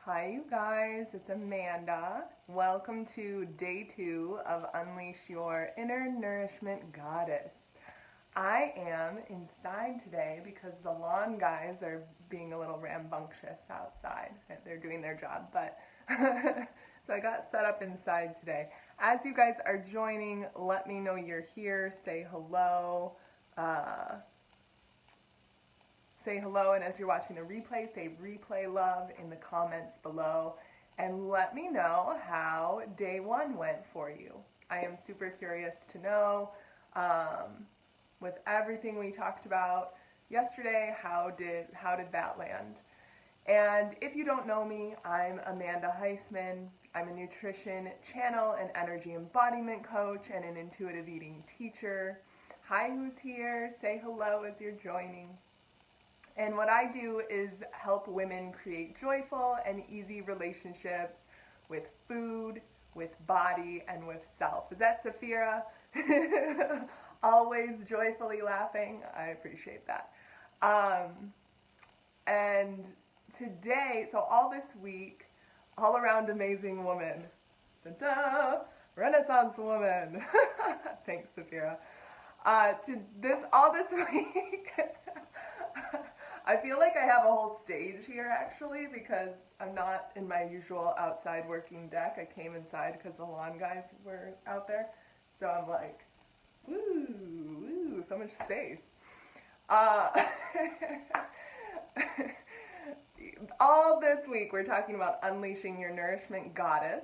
Hi you guys, it's Amanda. Welcome to day 2 of Unleash Your Inner Nourishment Goddess. I am inside today because the lawn guys are being a little rambunctious outside. They're doing their job, but so I got set up inside today. As you guys are joining, let me know you're here. Say hello. Say hello, and as you're watching the replay, say replay love in the comments below, and let me know how day 1 went for you. I am super curious to know, with everything we talked about yesterday, how did that land? And if you don't know me, I'm Amanda Heisman. I'm a nutrition channel and energy embodiment coach and an intuitive eating teacher. Hi, who's here? Say hello as you're joining. And what I do is help women create joyful and easy relationships with food, with body, and with self. Is that Safira? Always joyfully laughing. I appreciate that. And today, so all this week, all around amazing woman. Da-da! Renaissance woman. Thanks, Safira. All this week. I feel like I have a whole stage here actually because I'm not in my usual outside working deck. I came inside because the lawn guys were out there. So I'm like, woo, so much space. All this week we're talking about unleashing your nourishment goddess.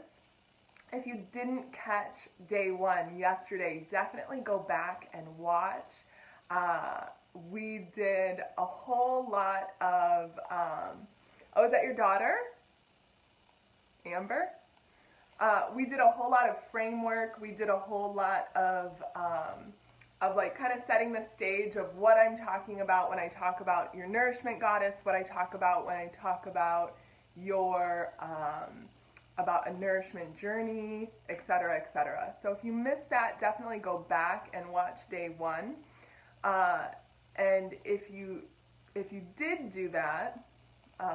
If you didn't catch day 1 yesterday, definitely go back and watch. We did a whole lot of, oh, is that your daughter? Amber? We did a whole lot of framework. We did a whole lot of like kind of setting the stage of what I'm talking about when I talk about your nourishment goddess, what I talk about when I talk about your, about a nourishment journey, etc., etc. So if you missed that, definitely go back and watch day 1. And if you did do that,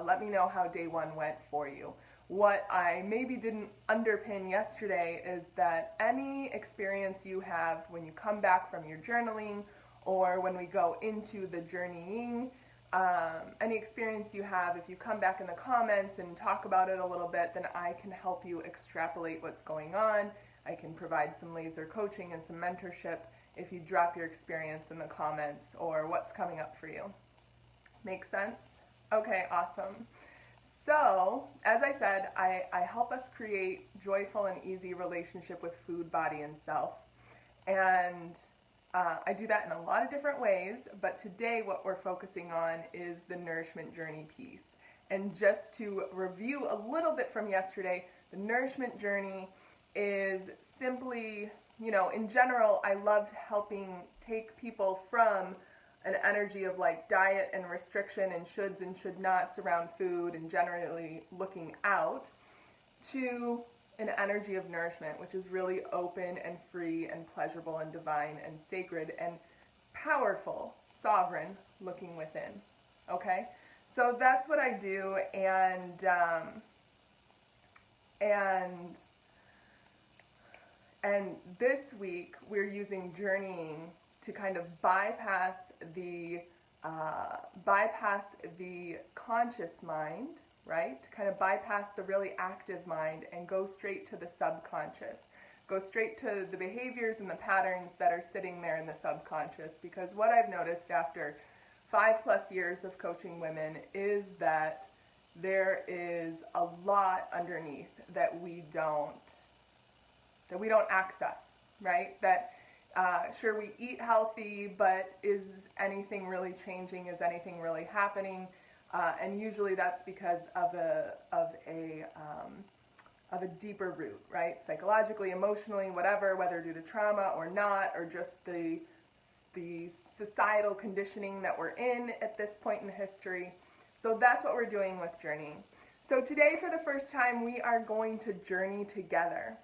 let me know how day 1 went for you. What I maybe didn't underpin yesterday is that any experience you have when you come back from your journaling or when we go into the journeying, any experience you have, if you come back in the comments and talk about it a little bit, then I can help you extrapolate what's going on. I can provide some laser coaching and some mentorship if you drop your experience in the comments or what's coming up for you. Make sense? Okay, awesome. So, as I said, I help us create joyful and easy relationship with food, body, and self. And I do that in a lot of different ways, but today what we're focusing on is the nourishment journey piece. And just to review a little bit from yesterday, the nourishment journey is simply, you know, in general, I love helping take people from an energy of like diet and restriction and shoulds and should nots around food and generally looking out to an energy of nourishment, which is really open and free and pleasurable and divine and sacred and powerful, sovereign, looking within. Okay? So that's what I do, and this week we're using journeying to kind of bypass the conscious mind, right? To kind of bypass the really active mind and go straight to the subconscious. Go straight to the behaviors and the patterns that are sitting there in the subconscious. Because what I've noticed after 5+ years of coaching women is that there is a lot underneath that we don't access, right? That sure, we eat healthy, but is anything really changing? Is anything really happening? And usually that's because of a deeper root, right? Psychologically, emotionally, whatever, whether due to trauma or not, or just the societal conditioning that we're in at this point in history. So that's what we're doing with journeying. So today, for the first time, we are going to journey together.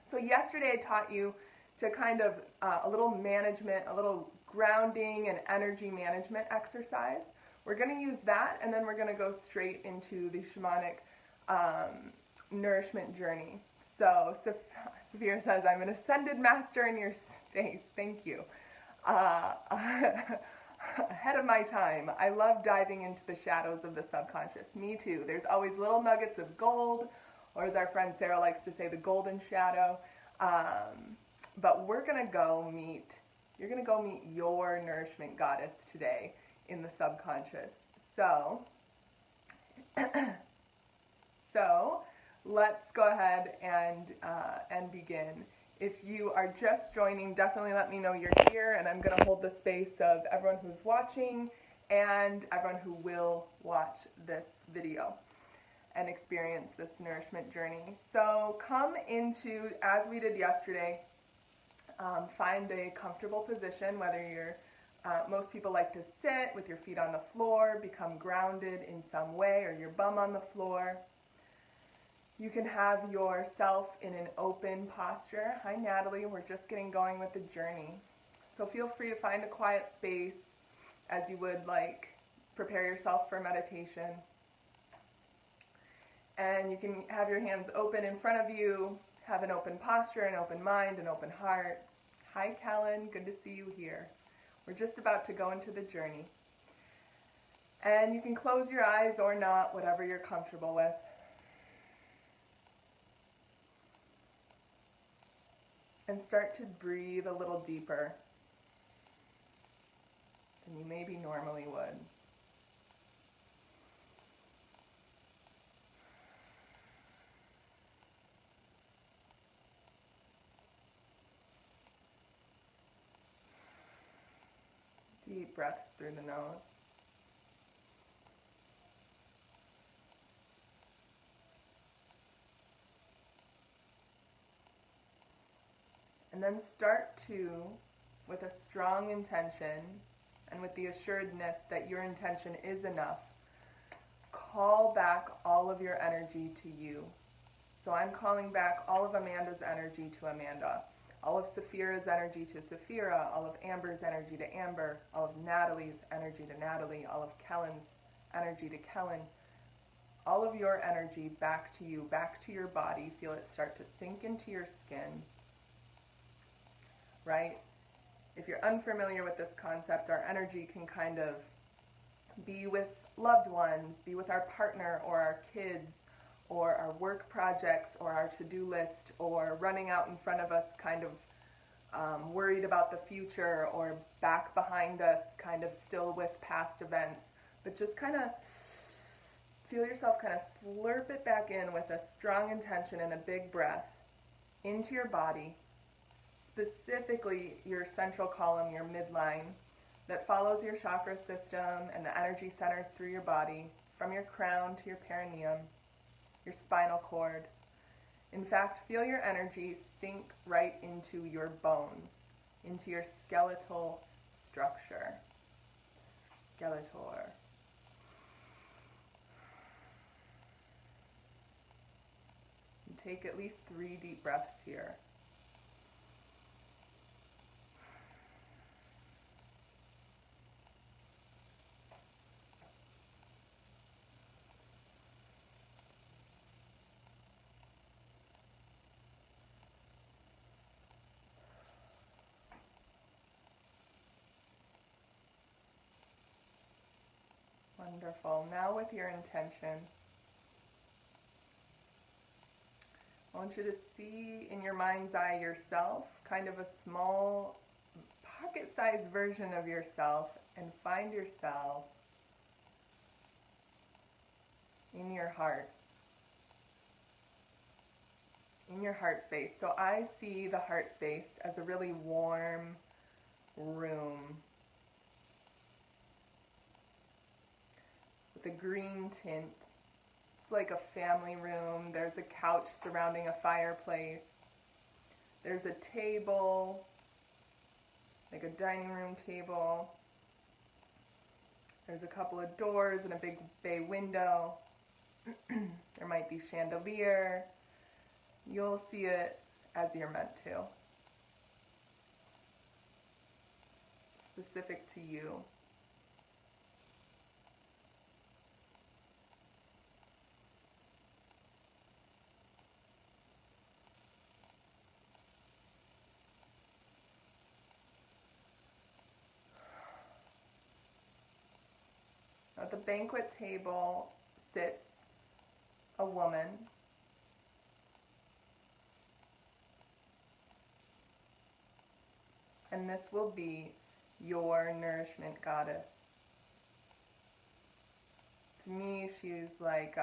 So yesterday I taught you to kind of a little management, a little grounding and energy management exercise we're going to use that, and then we're going to go straight into the shamanic nourishment journey. So Sophia says, I'm an ascended master in your space. Thank you. Ahead of my time. I love diving into the shadows of the subconscious. Me too. There's always little nuggets of gold, or as our friend Sarah likes to say, the golden shadow. But we're going to go meet, you're going to go meet your nourishment goddess today in the subconscious. So let's go ahead and begin. If you are just joining, definitely let me know you're here, and I'm going to hold the space of everyone who's watching and everyone who will watch this video and experience this nourishment journey. So come into, as we did yesterday, find a comfortable position, whether you're, most people like to sit with your feet on the floor, become grounded in some way, or your bum on the floor. You can have yourself in an open posture. Hi Natalie, we're just getting going with the journey. So feel free to find a quiet space as you would like prepare yourself for meditation. And you can have your hands open in front of you, have an open posture, an open mind, an open heart. Hi Kellen, good to see you here. We're just about to go into the journey. And you can close your eyes or not, whatever you're comfortable with. And start to breathe a little deeper than you maybe normally would. Deep breaths through the nose. And then start to, with a strong intention and with the assuredness that your intention is enough, call back all of your energy to you. So I'm calling back all of Amanda's energy to Amanda, all of Saphira's energy to Saphira, all of Amber's energy to Amber, all of Natalie's energy to Natalie, all of Kellen's energy to Kellen. All of your energy back to you, back to your body. Feel it start to sink into your skin. Right? If you're unfamiliar with this concept, our energy can kind of be with loved ones, be with our partner or our kids or our work projects or our to-do list, or running out in front of us kind of worried about the future, or back behind us kind of still with past events. But just kind of feel yourself kind of slurp it back in with a strong intention and a big breath into your body. Specifically your central column, your midline, that follows your chakra system and the energy centers through your body, from your crown to your perineum, your spinal cord. In fact, feel your energy sink right into your bones, into your skeletal structure. Skeletor. And take at least 3 deep breaths here. Wonderful. Now with your intention, I want you to see in your mind's eye yourself, kind of a small pocket-sized version of yourself, and find yourself in your heart. In your heart space. So I see the heart space as a really warm room with a green tint. It's like a family room. There's a couch surrounding a fireplace. There's a table, like a dining room table. There's a couple of doors and a big bay window. There might be chandelier. You'll see it as you're meant to. Specific to you. the banquet table sits a woman. And this will be your nourishment goddess. To me, she's like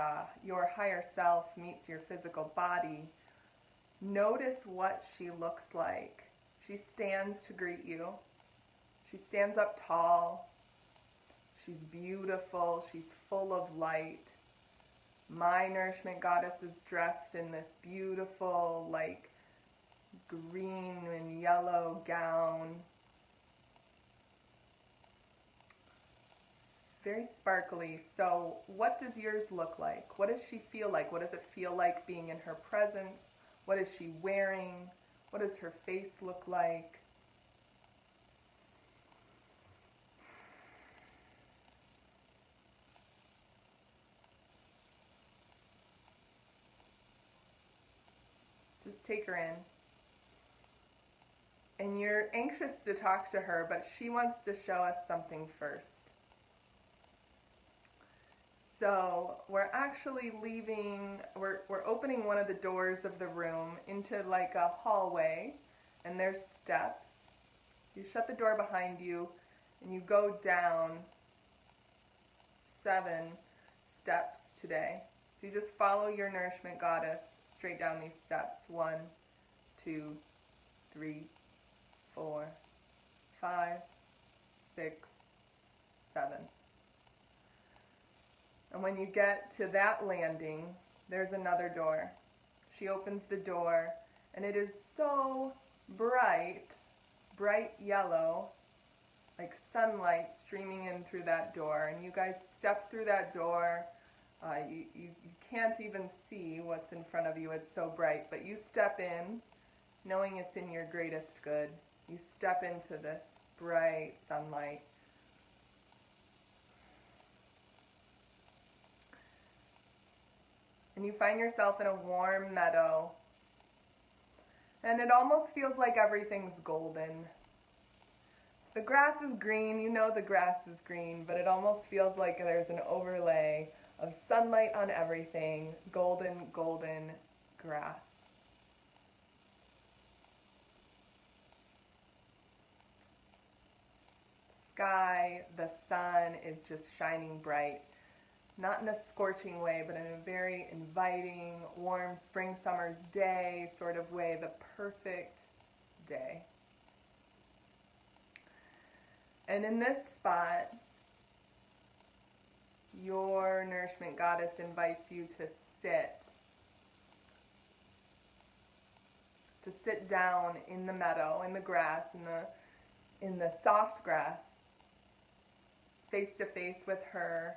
your higher self meets your physical body. Notice what she looks like. She stands to greet you. She stands up tall. She's beautiful. She's full of light. My nourishment goddess is dressed in this beautiful, like, green and yellow gown. It's very sparkly. So what does yours look like? What does she feel like? What does it feel like being in her presence? What is she wearing? What does her face look like? Just take her in. And you're anxious to talk to her, but she wants to show us something first. So we're actually leaving, we're opening one of the doors of the room into like a hallway, and there's steps. So you shut the door behind you, and you go down 7 steps today. So you just follow your nourishment goddess straight down these steps. 1, 2, 3, 4, 5, 6, 7. And when you get to that landing, there's another door. She opens the door, and it is so bright, bright yellow, like sunlight streaming in through that door. And you guys step through that door. You can't even see what's in front of you. It's so bright. But you step in, knowing it's in your greatest good. You step into this bright sunlight. And you find yourself in a warm meadow. And it almost feels like everything's golden. The grass is green, you know the grass is green, but it almost feels like there's an overlay of sunlight on everything, golden, golden grass. Sky, the sun is just shining bright. Not in a scorching way, but in a very inviting, warm spring summer's day sort of way, the perfect day. And in this spot, your nourishment goddess invites you to sit down in the meadow, in the grass, in the soft grass, face to face with her.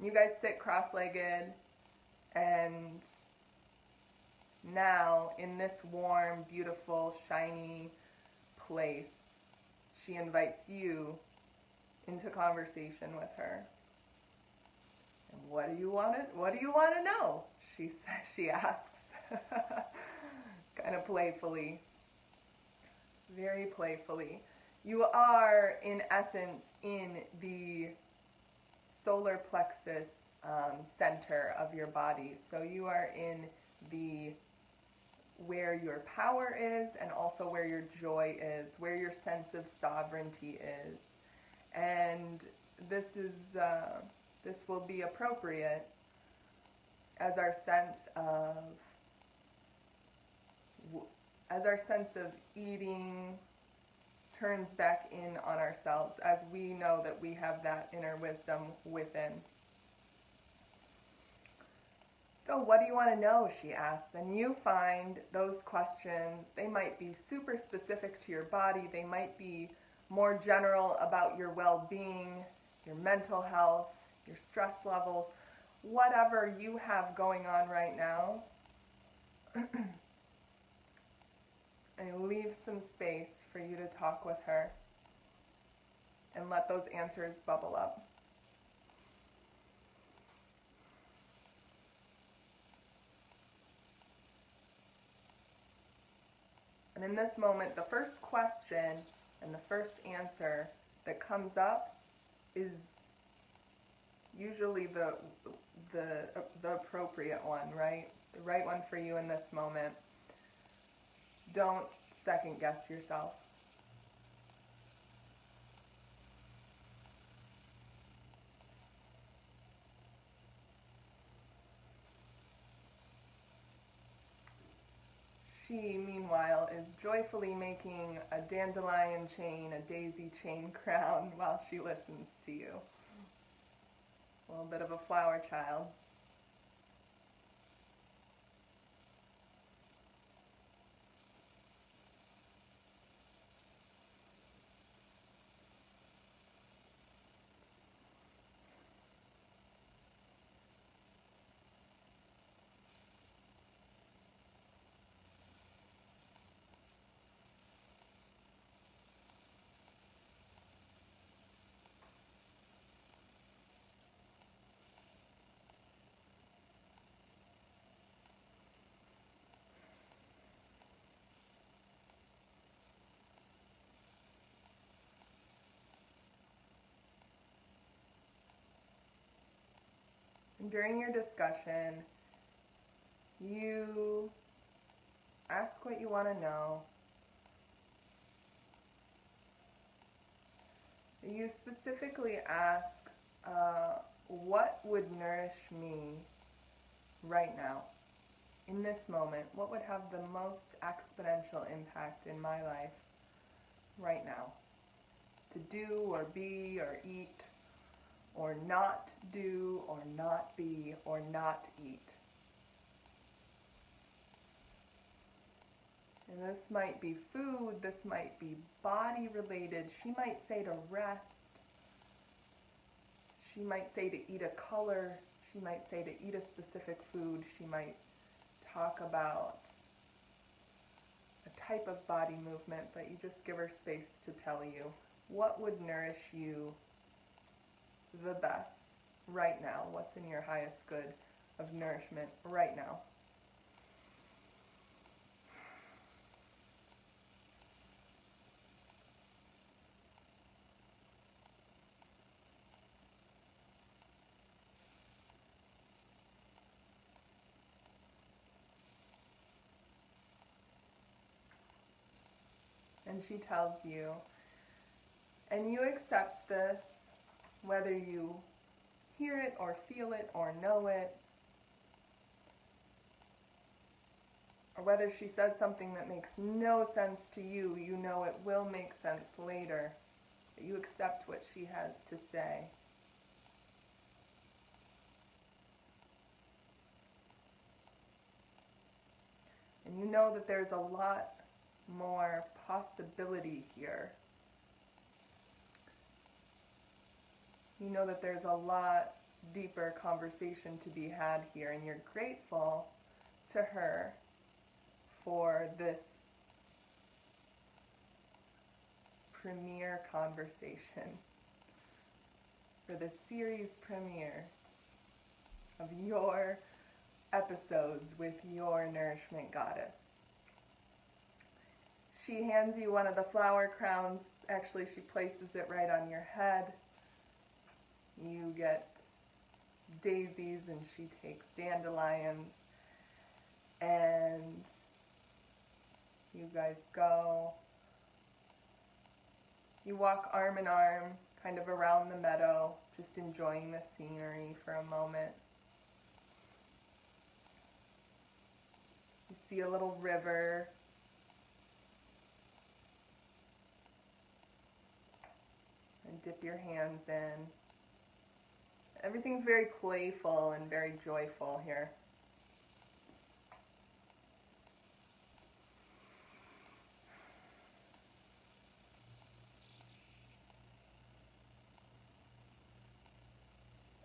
You guys sit cross-legged, and now in this warm, beautiful, shiny place, she invites you into conversation with her. And what do you want to know? She asks, kind of playfully, very playfully. You are, in essence, in the solar plexus center of your body. So you are in where your power is, and also where your joy is, where your sense of sovereignty is. And this will be appropriate as our sense of eating turns back in on ourselves, as we know that we have that inner wisdom within. So what do you want to know, she asks. And you find those questions, they might be super specific to your body, they might be more general about your well-being, your mental health, your stress levels, whatever you have going on right now. And leave some space for you to talk with her and let those answers bubble up. And in this moment, the first question and the first answer that comes up is usually the appropriate one, right? The right one for you in this moment. Don't second guess yourself. She, meanwhile, is joyfully making a dandelion chain, a daisy chain crown while she listens to you. A little bit of a flower child. During your discussion, you ask what you want to know. You specifically ask, what would nourish me right now, in this moment? What would have the most exponential impact in my life right now? To do or be or eat, or not do or not be or not eat. And this might be food, this might be body related. She might say to rest. She might say to eat a color. She might say to eat a specific food. She might talk about a type of body movement, but you just give her space to tell you what would nourish you the best right now. What's in your highest good of nourishment right now? And she tells you, and you accept this, whether you hear it or feel it or know it, or whether she says something that makes no sense to you, you know it will make sense later, but you accept what she has to say. And you know that there's a lot more possibility here. You know that there's a lot deeper conversation to be had here, and you're grateful to her for this premiere conversation, for the series premiere of your episodes with your Nourishment Goddess. She hands you one of the flower crowns. Actually, she places it right on your head. You get daisies and she takes dandelions. And you guys go. You walk arm in arm, kind of around the meadow, just enjoying the scenery for a moment. You see a little river. And dip your hands in. Everything's very playful and very joyful here.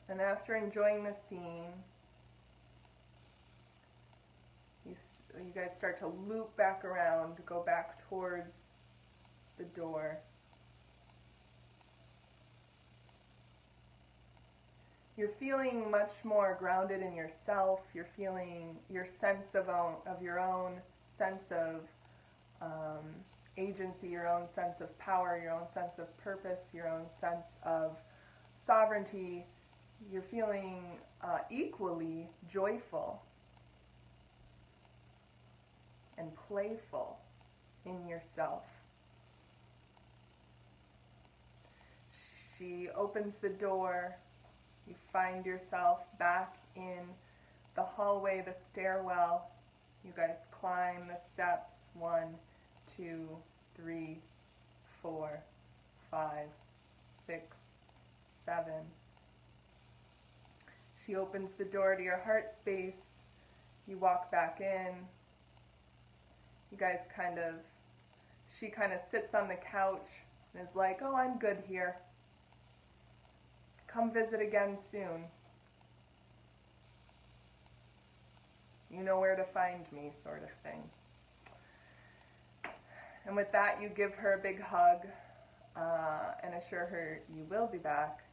And after enjoying the scene, you guys start to loop back around, go back towards the door. You're feeling much more grounded in yourself. You're feeling your sense of your own sense of agency, your own sense of power, your own sense of purpose, your own sense of sovereignty you're feeling equally joyful and playful in yourself. She opens the door. You find yourself back in the hallway, the stairwell. You guys climb the steps. 1, 2, 3, 4, 5, 6, 7. She opens the door to your heart space. You walk back in. You guys she kind of sits on the couch and is like, oh, I'm good here. Come visit again soon. You know where to find me, sort of thing. And with that, you give her a big hug and assure her you will be back.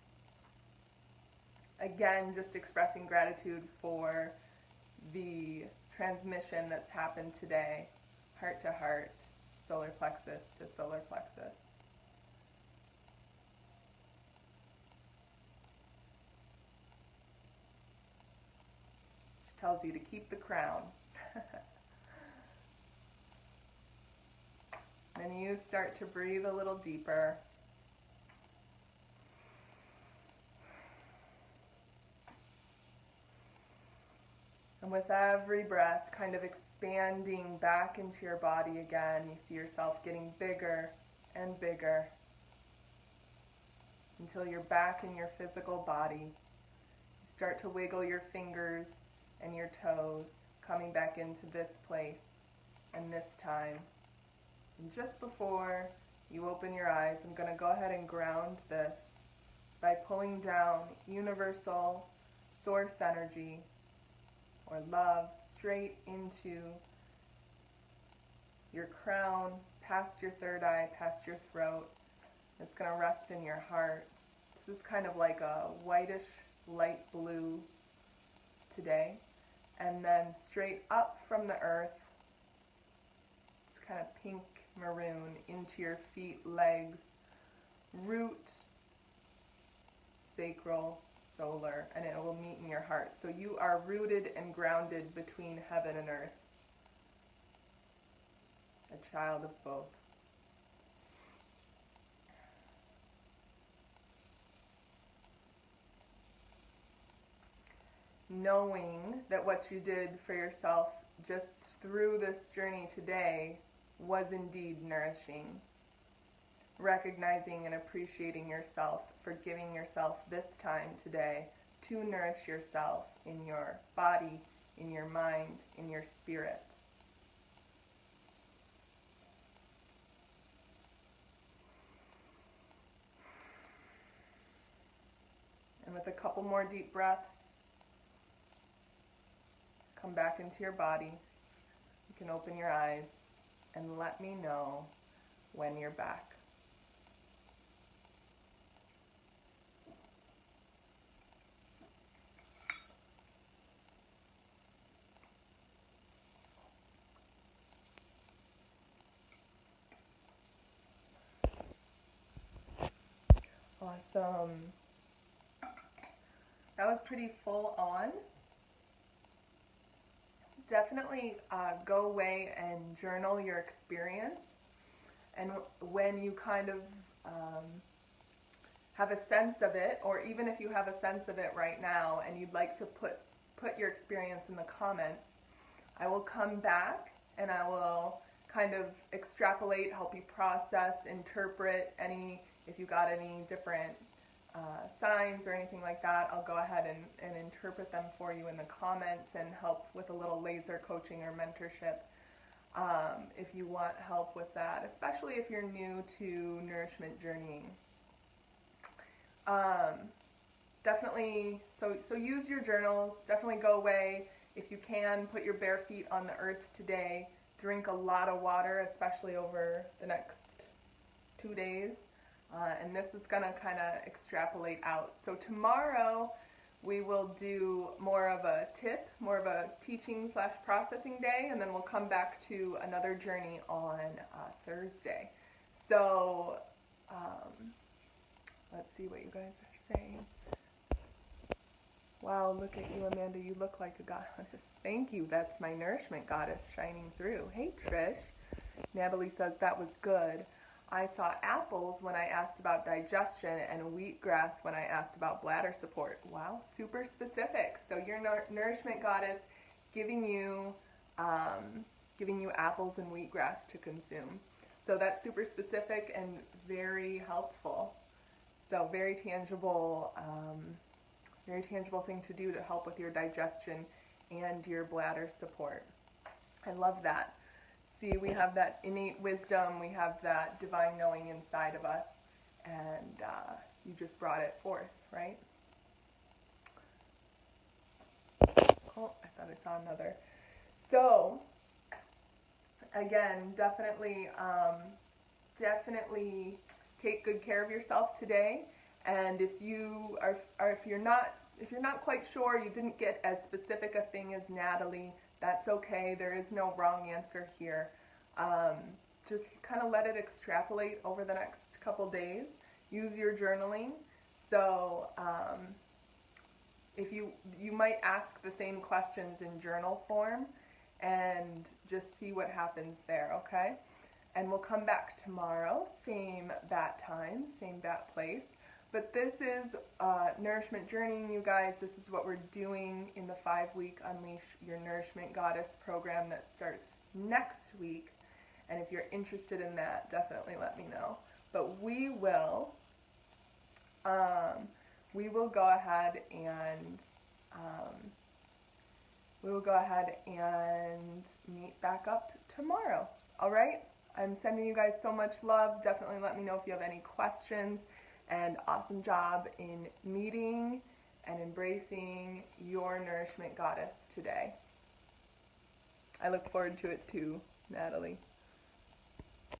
Again, just expressing gratitude for the transmission that's happened today, heart to heart, solar plexus to solar plexus. She tells you to keep the crown. Then you start to breathe a little deeper. And with every breath, kind of expanding back into your body again, you see yourself getting bigger and bigger until you're back in your physical body. You start to wiggle your fingers and your toes, coming back into this place and this time. And just before you open your eyes, I'm going to go ahead and ground this by pulling down universal source energy or love straight into your crown, past your third eye, past your throat. It's going to rest in your heart. This is kind of like a whitish light blue today. And then straight up from the earth, it's kind of pink maroon into your feet, legs, root, sacral, solar, and it will meet in your heart. So you are rooted and grounded between heaven and earth. A child of both. Knowing that what you did for yourself just through this journey today was indeed nourishing. Recognizing and appreciating yourself for giving yourself this time today to nourish yourself in your body, in your mind, in your spirit. And with a couple more deep breaths, come back into your body. You can open your eyes and let me know when you're back. Awesome. That was pretty full on. Definitely go away and journal your experience. And when you kind of have a sense of it, or even if you have a sense of it right now and you'd like to put your experience in the comments, I will come back and I will kind of extrapolate, help you process, interpret if you got any different signs or anything like that. I'll go ahead and interpret them for you in the comments and help with a little laser coaching or mentorship if you want help with that, especially if you're new to nourishment journeying. Definitely, so use your journals. Definitely go away. If you can, put your bare feet on the earth today. Drink a lot of water, especially over the next 2 days. And this is going to kind of extrapolate out. So tomorrow we will do more of a teaching / processing day, and then we'll come back to another journey on Thursday. So let's see what you guys are saying. Wow, look at you, Amanda. You look like a goddess. Thank you. That's my nourishment goddess shining through. Hey, Trish. Natalie says that was good. I saw apples when I asked about digestion and wheatgrass when I asked about bladder support. Wow, super specific. So your nourishment goddess giving you apples and wheatgrass to consume. So that's super specific and very helpful. So very tangible thing to do to help with your digestion and your bladder support. I love that. See, we have that innate wisdom, we have that divine knowing inside of us, and you just brought it forth, right? Oh, I thought I saw another. So, again, definitely take good care of yourself today. And if you're not quite sure, you didn't get as specific a thing as Natalie, that's okay. There is no wrong answer here. Just kind of let it extrapolate over the next couple days. Use your journaling. So if you might ask the same questions in journal form and just see what happens there, okay? And we'll come back tomorrow, same bat time, same bat place. But this is Nourishment Journeying, you guys. This is what we're doing in the 5-week Unleash Your Nourishment Goddess program that starts next week. And if you're interested in that, definitely let me know. But we will go ahead and meet back up tomorrow. All right? I'm sending you guys so much love. Definitely let me know if you have any questions. And awesome job in meeting and embracing your nourishment goddess today. I look forward to it too, Natalie.